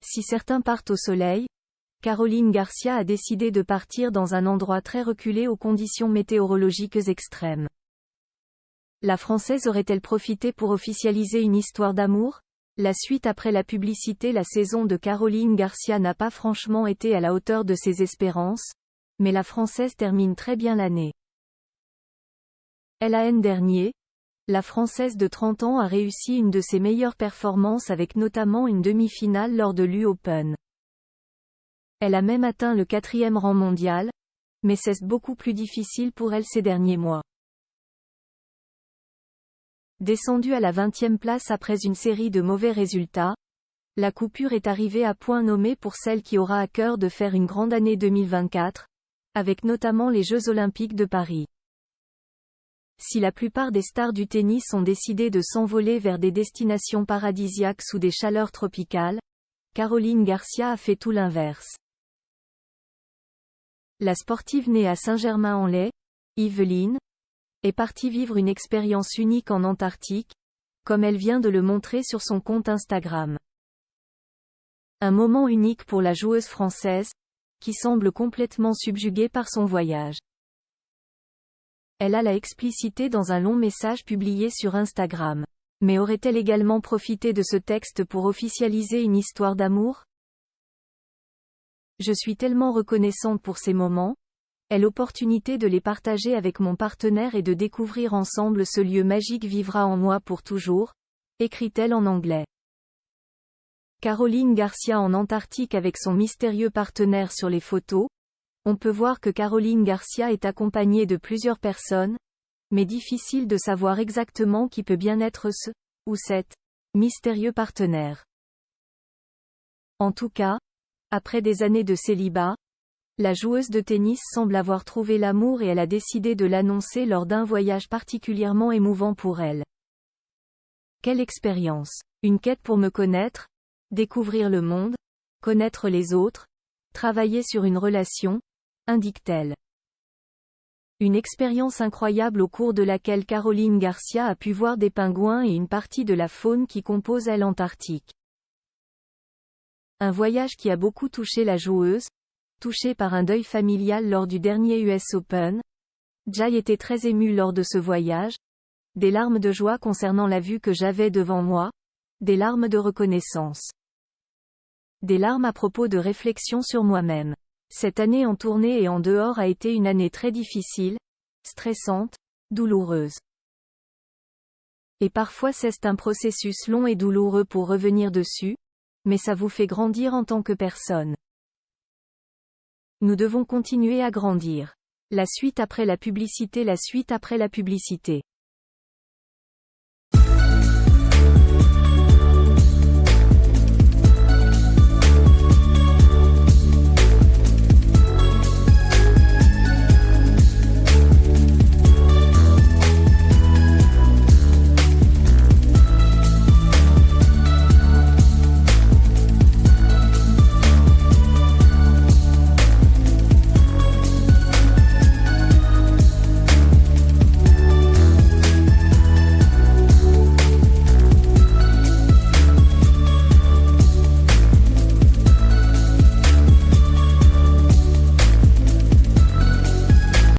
Si certains partent au soleil, Caroline Garcia a décidé de partir dans un endroit très reculé aux conditions météorologiques extrêmes. La Française aurait-elle profité pour officialiser une histoire d'amour? La suite après la publicité. La saison de Caroline Garcia n'a pas franchement été à la hauteur de ses espérances, mais la Française termine très bien l'année. L'an dernier, la Française de 30 ans a réussi une de ses meilleures performances avec notamment une demi-finale lors de l'U Open. Elle a même atteint le 4e rang mondial, mais c'est beaucoup plus difficile pour elle ces derniers mois. Descendue à la 20e place après une série de mauvais résultats, la coupure est arrivée à point nommé pour celle qui aura à cœur de faire une grande année 2024, avec notamment les Jeux Olympiques de Paris. Si la plupart des stars du tennis ont décidé de s'envoler vers des destinations paradisiaques sous des chaleurs tropicales, Caroline Garcia a fait tout l'inverse. La sportive née à Saint-Germain-en-Laye, Yvelines, est partie vivre une expérience unique en Antarctique, comme elle vient de le montrer sur son compte Instagram. Un moment unique pour la joueuse française, qui semble complètement subjuguée par son voyage. Elle l'a explicité dans un long message publié sur Instagram. Mais aurait-elle également profité de ce texte pour officialiser une histoire d'amour? Je suis tellement reconnaissante pour ces moments, et l'opportunité de les partager avec mon partenaire et de découvrir ensemble ce lieu magique vivra en moi pour toujours, écrit-elle en anglais. Caroline Garcia en Antarctique avec son mystérieux partenaire. Sur les photos, on peut voir que Caroline Garcia est accompagnée de plusieurs personnes, mais difficile de savoir exactement qui peut bien être ce, ou cet, mystérieux partenaire. En tout cas, après des années de célibat, la joueuse de tennis semble avoir trouvé l'amour et elle a décidé de l'annoncer lors d'un voyage particulièrement émouvant pour elle. Quelle expérience! Une quête pour me connaître, découvrir le monde, connaître les autres, travailler sur une relation, indique-t-elle. Une expérience incroyable au cours de laquelle Caroline Garcia a pu voir des pingouins et une partie de la faune qui compose l'Antarctique. Un voyage qui a beaucoup touché la joueuse, touchée par un deuil familial lors du dernier US Open. Jai était très émue lors de ce voyage. Des larmes de joie concernant la vue que j'avais devant moi, des larmes de reconnaissance. Des larmes à propos de réflexion sur moi-même. Cette année en tournée et en dehors a été une année très difficile, stressante, douloureuse. Et parfois c'est un processus long et douloureux pour revenir dessus, mais ça vous fait grandir en tant que personne. Nous devons continuer à grandir. La suite après la publicité. La suite après la publicité.